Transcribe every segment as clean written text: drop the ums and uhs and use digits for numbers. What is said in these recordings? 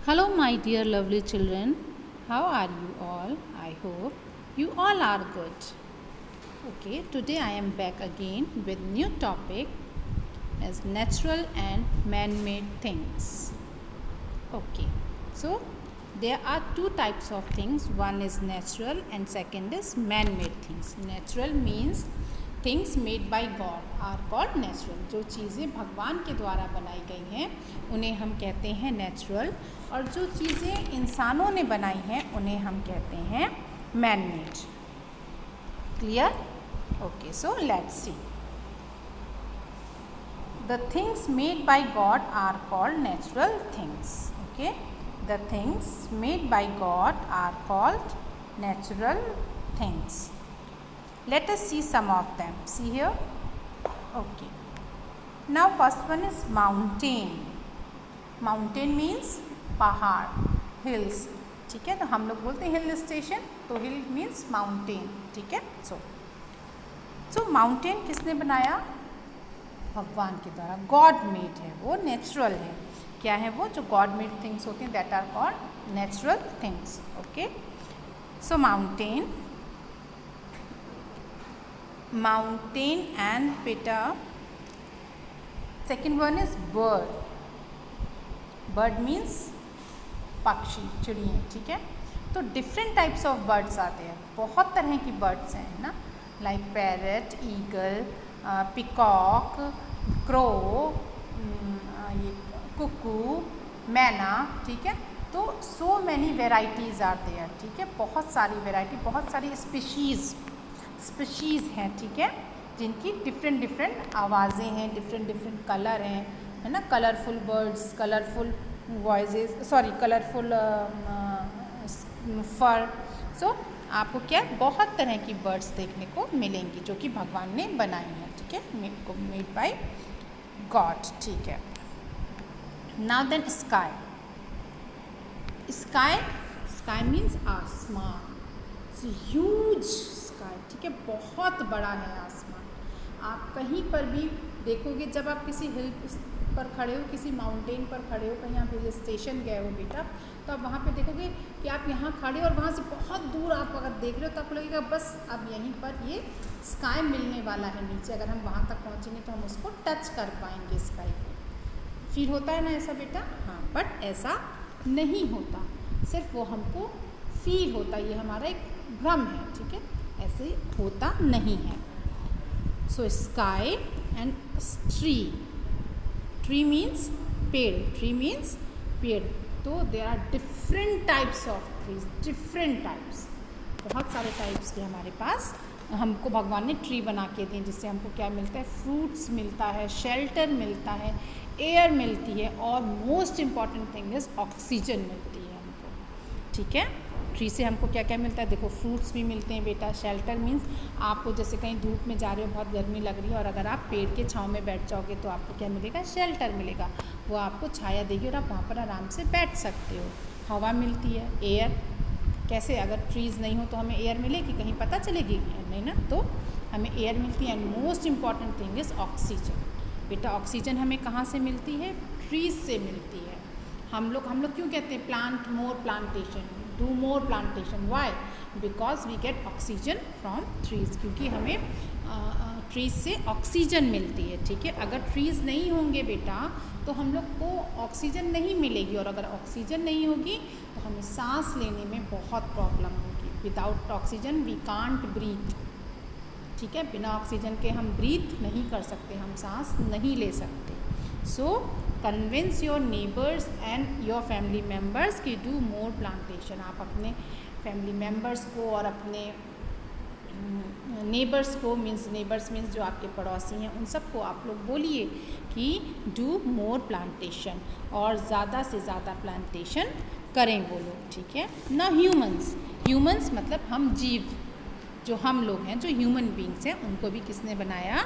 Hello, my dear lovely children. How are you all? I hope you all are good. Okay, today I am back again with new topic as natural and man-made things. Okay, so there are two types of things. One is natural and second is man-made things. Natural means things made by God are called natural. जो चीज़ें भगवान के द्वारा बनाई गई हैं उन्हें हम कहते हैं नेचुरल, और जो चीज़ें इंसानों ने बनाई हैं उन्हें हम कहते हैं man made. Clear? Okay, so let's see. The things made by God are called natural things. Okay, the things made by God are called natural things. Let us see some of them. See here. Okay. Now first one is mountain. Mountain means पहाड़, hills. ठीक है, तो हम लोग बोलते हैं hill station, तो हिल means mountain. ठीक है. सो माउंटेन किसने बनाया? भगवान के द्वारा. गॉड मेड है, वो नेचुरल है. क्या है वो? जो गॉड मेड थिंग्स होते हैं that are called natural things. Okay, so mountain and Peter. Second one is bird. Bird means पक्षी, चिड़िया. ठीक है, तो डिफरेंट टाइप्स ऑफ बर्ड्स आते हैं. बहुत तरह की बर्ड्स हैं ना, like parrot, eagle, peacock, crow, ये कुकू, मैना. ठीक है, तो सो मैनी वेराइटीज़ आते हैं. ठीक है, बहुत सारी वेराइटी, बहुत सारी स्पीशीज़ हैं. ठीक है, जिनकी डिफरेंट आवाज़ें हैं, डिफरेंट कलर हैं, है ना. Colourful birds, colourful voices, colourful fur. So आपको क्या बहुत तरह की बर्ड्स देखने को मिलेंगी जो कि भगवान ने बनाई हैं. ठीक है, मेड बाय गॉड. ठीक है. Now then sky. Sky means आसमान. Huge sky. ठीक है, बहुत बड़ा है आसमान. आप कहीं पर भी देखोगे, जब आप किसी हिल पर खड़े हो, किसी माउंटेन पर खड़े हो, कहीं आप हिल स्टेशन गए हो बेटा, तो आप वहाँ पे देखोगे कि आप यहाँ खड़े हो और वहाँ से बहुत दूर आप अगर देख रहे हो तो आपको लगेगा बस अब यहीं पर ये स्काई मिलने वाला है नीचे. अगर हम वहाँ तक पहुँचेंगे तो हम उसको टच कर पाएंगे स्काई को. फील होता है ना ऐसा बेटा? हाँ, बट ऐसा नहीं होता. सिर्फ वो हमको फील होता है, ये हमारा एक भ्रम है. ठीक है, ऐसे होता नहीं है. So sky and tree means पेड़. ट्री मीन्स पेड़. तो there are different types of trees. Different types, बहुत सारे टाइप्स के हमारे पास हमको भगवान ने ट्री बना के दिए, जिससे हमको क्या मिलता है? फ्रूट्स मिलता है, शेल्टर मिलता है, एयर मिलती है, और most important thing is oxygen मिलती है हमको. ठीक है, ट्री से हमको क्या क्या मिलता है? देखो, फ्रूट्स भी मिलते हैं बेटा. शेल्टर मीन्स आपको जैसे कहीं धूप में जा रहे हो, बहुत गर्मी लग रही है, और अगर आप पेड़ के छांव में बैठ जाओगे तो आपको क्या मिलेगा? शेल्टर मिलेगा. वो आपको छाया देगी और आप वहाँ पर आराम से बैठ सकते हो. हवा मिलती है. एयर कैसे? अगर ट्रीज़ नहीं हो तो हमें एयर मिलेगी? कहीं पता चलेगी? नहीं ना. तो हमें एयर मिलती है. And most important thing is oxygen. बेटा, ऑक्सीजन हमें कहाँ से मिलती है? ट्रीज से मिलती है. हम लोग क्यों कहते हैं plant more plantation, do more plantation? Why? Because we get oxygen from trees. क्योंकि हमें ट्रीज से ऑक्सीजन मिलती है. ठीक है, अगर ट्रीज़ नहीं होंगे बेटा तो हम लोग को ऑक्सीजन नहीं मिलेगी, और अगर ऑक्सीजन नहीं होगी तो हमें सांस लेने में बहुत प्रॉब्लम होगी. Without oxygen we can't breathe. ठीक है, बिना ऑक्सीजन के हम ब्रीथ नहीं कर सकते, हम सांस नहीं ले सकते. So convince your neighbours and your family members कि डू मोर प्लांटेशन. आप अपने फैमिली मेम्बर्स को और अपने नेबर्स को, नेबर्स मीन्स जो आपके पड़ोसी हैं, उन सबको आप लोग बोलिए कि डू मोर प्लांटेशन, और ज़्यादा से ज़्यादा प्लांटेशन करें वो लोग. ठीक है ना. ह्यूमन्स मतलब हम जीव, जो हम लोग हैं, जो ह्यूमन बींग्स हैं, उनको भी किसने बनाया?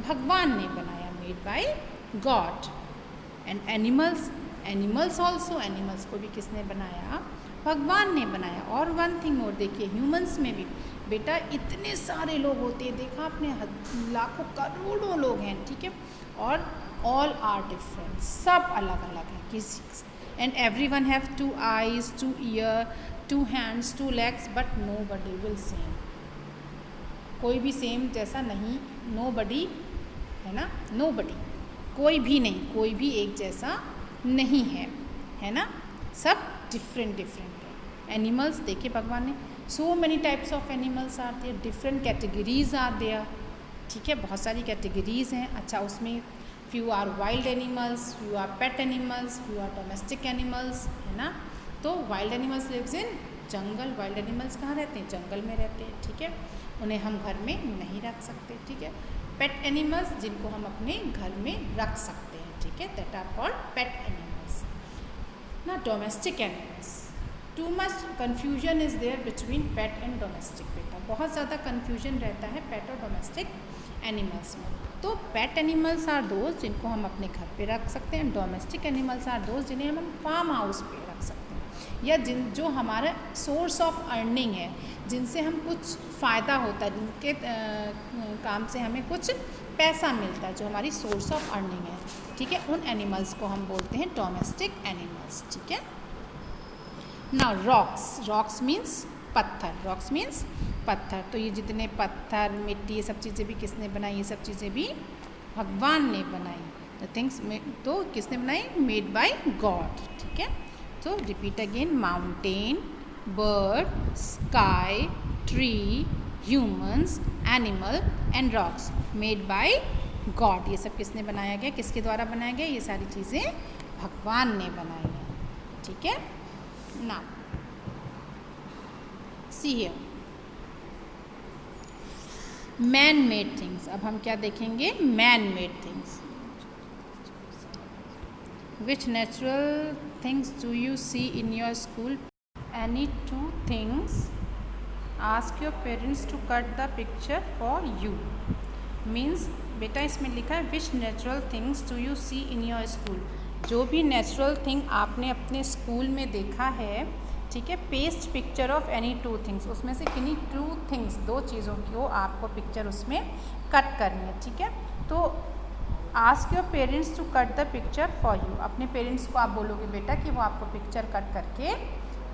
भगवान ने बनाया. Made by God. And animals also. Animals को भी किसने बनाया? भगवान ने बनाया. और वन थिंग और देखिए, ह्यूमन्स में भी बेटा इतने सारे लोग होते हैं. देखा आपने, लाखों करोड़ों लोग हैं. ठीक है, और ऑल आर डिफरेंट. सब अलग अलग हैं. And everyone have 2 eyes, 2 ear, 2 hands, 2 legs, but nobody will same. कोई भी सेम जैसा नहीं, nobody है ना, nobody, कोई भी नहीं, कोई भी एक जैसा नहीं है ना, सब डिफरेंट डिफरेंट है. एनिमल्स देखिए भगवान ने, so many types of animals are there, different categories are there. ठीक है, बहुत सारी कैटेगरीज हैं. अच्छा, उसमें few are wild animals, few are pet animals, few are domestic animals, है ना. तो wild animals lives in jungle. Wild animals कहाँ रहते हैं? जंगल में रहते हैं. ठीक है, उन्हें हम घर में नहीं रख सकते. ठीक है, पेट एनिमल्स जिनको हम अपने घर में रख सकते हैं. ठीक है, that are called pet animals. ना domestic animals, too much confusion is there between pet and domestic. बेटा बहुत ज़्यादा कन्फ्यूजन रहता है पेट और डोमेस्टिक एनिमल्स में. तो पेट एनिमल्स आर दोस्त जिनको हम अपने घर पे रख सकते हैं. डोमेस्टिक एनिमल्स आर दोस्त जिन्हें हम फार्म हाउस पे रख सकते हैं, या जो हमारा सोर्स ऑफ अर्निंग है, जिनसे हम कुछ फ़ायदा होता है, जिनके काम से हमें कुछ पैसा मिलता है, जो हमारी सोर्स ऑफ अर्निंग है. ठीक है, उन एनिमल्स को हम बोलते हैं डोमेस्टिक एनिमल्स. ठीक है. नाउ रॉक्स, रॉक्स मीन्स पत्थर. रॉक्स मीन्स पत्थर. तो ये जितने पत्थर, मिट्टी, ये सब चीज़ें भी किसने बनाई? ये सब चीज़ें भी भगवान ने बनाई. द थिंग्स तो किसने बनाई? Made by God. ठीक है. तो repeat again, mountain, bird, sky, tree, humans, animal and rocks, made by God. ये सब किसने बनाया गया? किसके द्वारा बनाया गया? ये सारी चीज़ें भगवान ने बनाई हैं. ठीक है. Now see here, man made things. अब हम क्या देखेंगे? Man made things. Which natural things do you see in your school? Any 2 things. Ask your parents to cut the picture for you. Means बेटा इसमें लिखा है which natural things do you see in your school. जो भी natural thing आपने अपने school में देखा है, ठीक है, paste picture of any 2 things. उसमें से किन्हीं 2 थिंग्स, 2 चीज़ों को आपको पिक्चर उसमें कट करनी है. ठीक है. तो ask your parents to cut the picture for you. अपने पेरेंट्स को आप बोलोगे बेटा कि वो आपको पिक्चर कट करके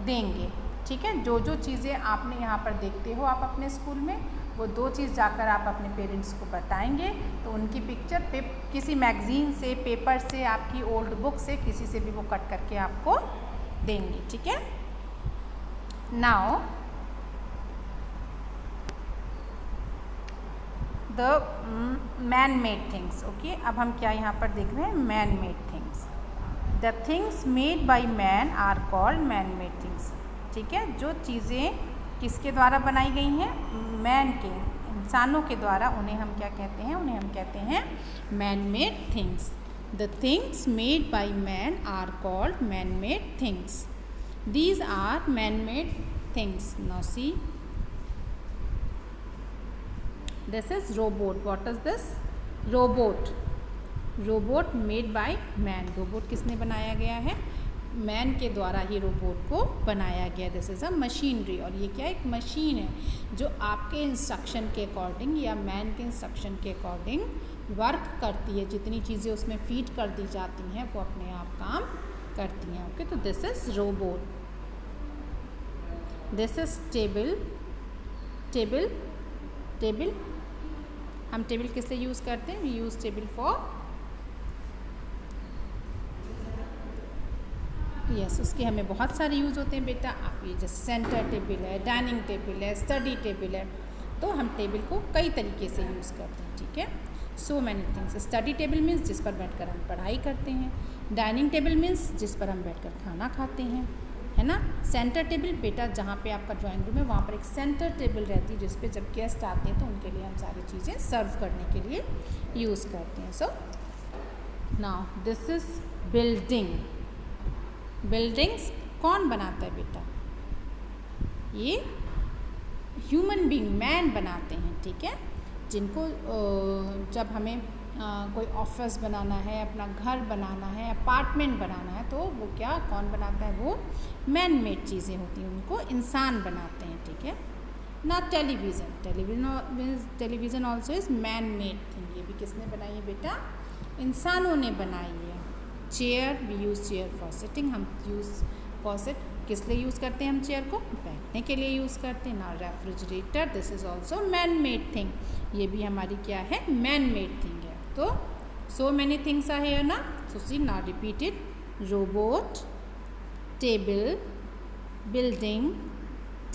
देंगे. ठीक है. जो जो चीज़ें आपने यहाँ पर देखते हो आप अपने स्कूल में, वो 2 चीज़ जाकर आप अपने पेरेंट्स को बताएंगे, तो उनकी पिक्चर किसी मैगज़ीन से, पेपर से, आपकी ओल्ड बुक से, किसी से भी वो कट करके आपको देंगे. ठीक है. Now the man made things. Okay, अब हम क्या यहाँ पर देख रहे हैं? Man made things. The things made by man are called man made things. ठीक है. जो चीज़ें किसके द्वारा बनाई गई हैं? मैन के, इंसानों के द्वारा, उन्हें हम क्या कहते हैं? उन्हें हम कहते हैं man made things. The things made by man are called man made things. These are man-made things. Now see, this is robot. What is this? Robot. Robot made by man. Robot किसने बनाया गया है? Man के द्वारा ही robot को बनाया गया. This is a machinery. और ये क्या? एक मशीन है जो आपके इंस्ट्रक्शन के अकॉर्डिंग या मैन के इंस्ट्रक्शन के अकॉर्डिंग वर्क करती है. जितनी चीज़ें उसमें फीड कर दी जाती हैं वो अपने आप काम करती हैं. ओके, तो this is robot. This is table. Table, table, हम टेबल किस लिए यूज़ करते हैं? We use table for, yes, उसके हमें बहुत सारे यूज़ होते हैं बेटा. आप ये जैसे सेंटर टेबल है, डाइनिंग टेबल है, स्टडी टेबल है, तो हम टेबल को कई तरीके से यूज़ करते हैं. ठीक है. सो many things. Study table means जिस पर बैठकर हम पढ़ाई करते हैं. डाइनिंग टेबल मीन्स जिस पर हम बैठकर खाना खाते हैं, है ना. सेंटर टेबल बेटा जहाँ पे आपका ड्राइंग रूम है वहाँ पर एक सेंटर टेबल रहती है जिस पे जब गेस्ट आते हैं तो उनके लिए हम सारी चीज़ें सर्व करने के लिए यूज़ करते हैं. सो now this is building. Buildings कौन बनाता है बेटा? ये ह्यूमन बीइंग, मैन बनाते हैं. ठीक है. जिनको जब हमें कोई ऑफिस बनाना है, अपना घर बनाना है, अपार्टमेंट बनाना है, तो वो क्या, कौन बनाता है? वो मैन मेड चीज़ें होती हैं, उनको इंसान बनाते हैं. ठीक है. ना television. Television also is man made thing. ये भी किसने बनाई है बेटा? इंसानों ने बनाई है. Chair, we use chair for sitting, हम यूज़ फॉर सिट किस लिए यूज़ करते हैं हम चेयर को? बैठने के लिए यूज़ करते हैं। Now refrigerator, this is also man made thing, ये भी हमारी क्या है? मैन मेड थिंग है। तो so many things are here ना, so see now repeat it, robot, table, building,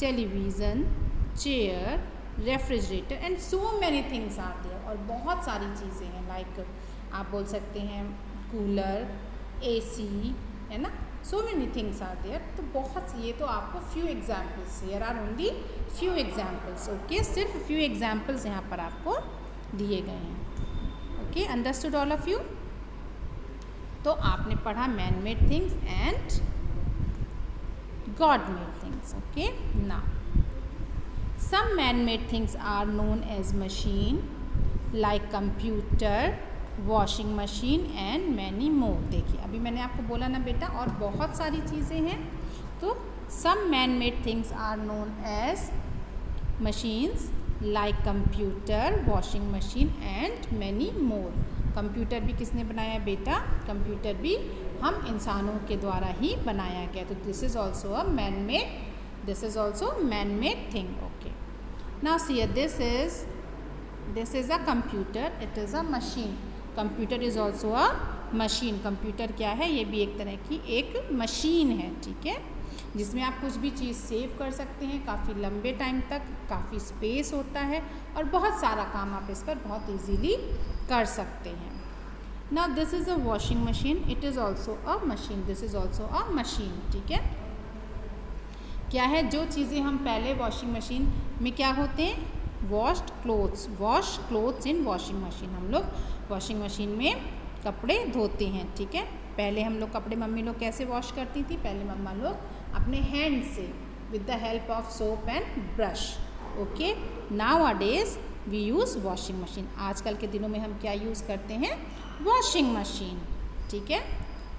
television, chair, refrigerator and so many things are there. और बहुत सारी चीज़ें हैं, लाइक आप बोल सकते हैं कूलर, AC, है ना, so many things are there. तो बहुत, ये तो आपको few examples, here are only few examples, okay, सिर्फ फ्यू एग्जाम्पल्स यहाँ पर आपको दिए गए हैं। Okay, understood all of you? तो आपने पढ़ा man made things and god made things. Okay, now some man-made things are known as machine like computer, washing machine and many more। देखिए अभी मैंने आपको बोला ना बेटा, और बहुत सारी चीज़ें हैं। तो some man-made things are known as machines like computer, washing machine and many more। Computer भी किसने बनाया बेटा? कंप्यूटर भी हम इंसानों के द्वारा ही बनाया गया। तो this is also a man made, this is also man-made thing। okay, now see this is a computer, it is a machine। computer is also a machine। computer क्या है? ये भी एक तरह की एक मशीन है, ठीक है, जिसमें आप कुछ भी चीज़ सेव कर सकते हैं काफ़ी लंबे टाइम तक, काफ़ी स्पेस होता है और बहुत सारा काम आप इस पर बहुत इजीली कर सकते हैं। now this is a washing machine, it is also a machine, this is also a machine। ठीक है, क्या है? जो चीज़ें हम पहले वॉशिंग मशीन में क्या होते हैं? Washed clothes, wash clothes in washing machine. हम लोग वॉशिंग मशीन में कपड़े धोते हैं, ठीक है। पहले हम लोग कपड़े, मम्मी लोग कैसे वॉश करती थी? पहले मम्मा लोग अपने हैंड से with the help of soap and brush. Okay, nowadays we use washing machine. आजकल के दिनों में हम क्या यूज़ करते हैं? वॉशिंग मशीन, ठीक है।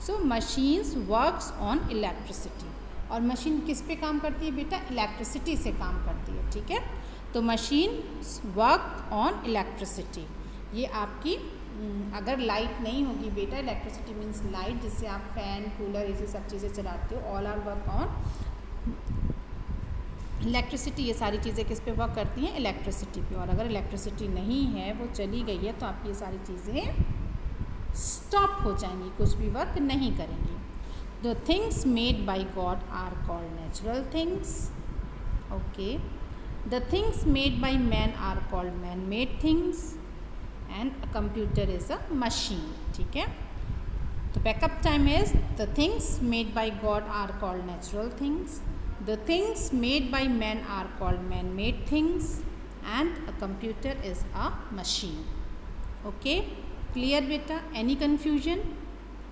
सो मशीन्स वर्क्स ऑन इलेक्ट्रिसिटी। और मशीन किस पे काम करती है बेटा? इलेक्ट्रिसिटी से काम करती है, ठीक है। तो मशीन वर्क ऑन इलेक्ट्रिसिटी। ये आपकी, अगर लाइट नहीं होगी बेटा, इलेक्ट्रिसिटी मीन्स लाइट, जिससे आप फैन, कूलर, एसी सब चीज़ें चलाते हो, all are work on electricity. ये सारी चीज़ें किस पे वर्क करती हैं? इलेक्ट्रिसिटी पे। और अगर इलेक्ट्रिसिटी नहीं है, वो चली गई है, तो आपकी ये सारी चीज़ें स्टॉप हो जाएंगी, कुछ भी वर्क नहीं करेंगी। The things made by God are called natural things. Okay. The things made by man are called man-made things. And a computer is a machine. ठीक है। तो backup time is the things made by God are called natural things. The things made by man are called man-made things. And a computer is a machine. Okay. Clear बेटा? Any confusion?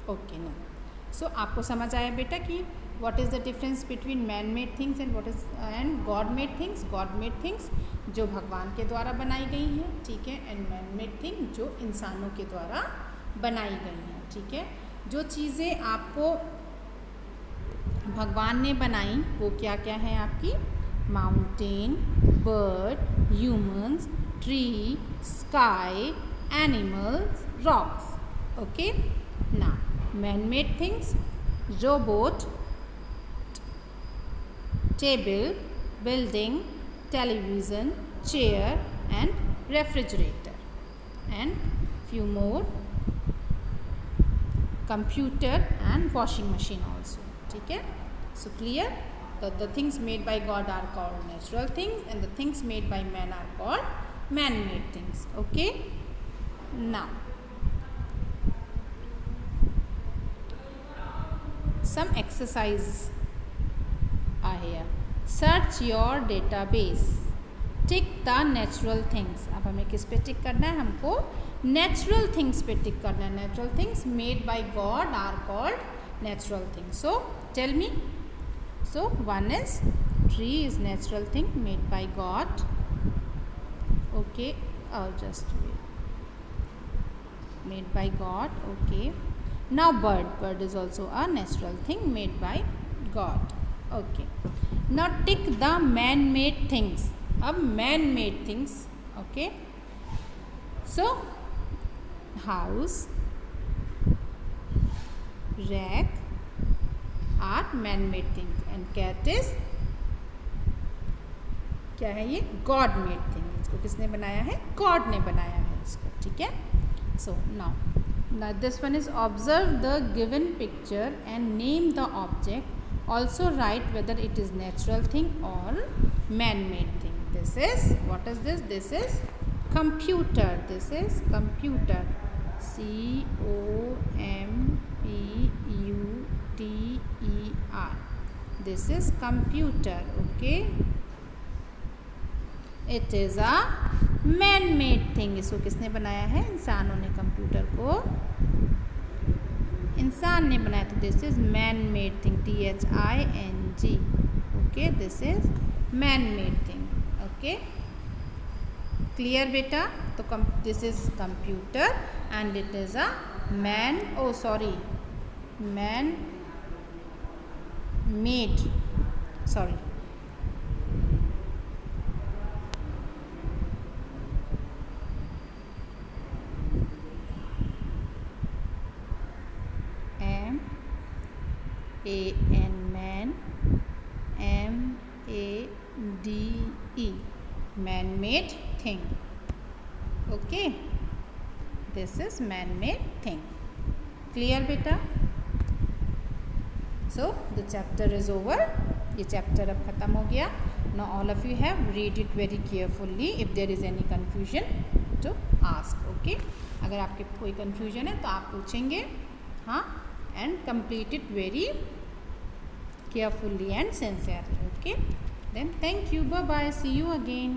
Okay, no. सो आपको समझ आया बेटा कि what is the difference between man made things and god made things. God made things जो भगवान के द्वारा बनाई गई हैं, ठीक है, एंड मैन मेड थिंग जो इंसानों के द्वारा बनाई गई हैं, ठीक है। जो चीज़ें आपको भगवान ने बनाई वो क्या क्या हैं आपकी? Mountain, bird, humans, tree, sky, animals, rocks. Okay, ना man-made things, robot, table, building, television, chair and refrigerator and few more, computer and washing machine also। ठीक है, so clear that the things made by God are called natural things and the things made by man are called man-made things। Okay, now some exercise are here। search your database, tick the natural things। अब हमें किस पे टिक करना है? हमको natural things पे टिक करना है। natural things made by God are called natural things। so tell me, so one is tree is natural thing made by God। okay, just wait, made by God। okay, now bird is also a natural thing made by God। okay, now tick the man made things। अब man made things, okay, so house, rack are man made things and cat is क्या है ये? God made thing. इसको किसने बनाया है? God ने बनाया है इसको, ठीक है। So now this one is observe the given picture and name the object, also write whether it is natural thing और man made thing. This is what is this? This is computer. This is computer, COMPUTER। This is computer, okay. It is a man made thing. इसको किसने बनाया है? इंसानों ने। Computer को इंसान ने बनाया, तो this is man made thing, THING, okay. This is man made thing, okay. Clear बेटा? तो this is computer and it is a man made, sorry, MAN man, MADE man made thing, okay. This is man made thing. Clear beta? So the chapter is over. ये chapter अब ख़त्म हो गया. Now all of you have read it very carefully. If there is any confusion to ask, okay. अगर आपके कोई confusion है तो आप पूछेंगे, हाँ, and complete it very carefully and sincerely, okay. Then thank you, bye bye, see you again.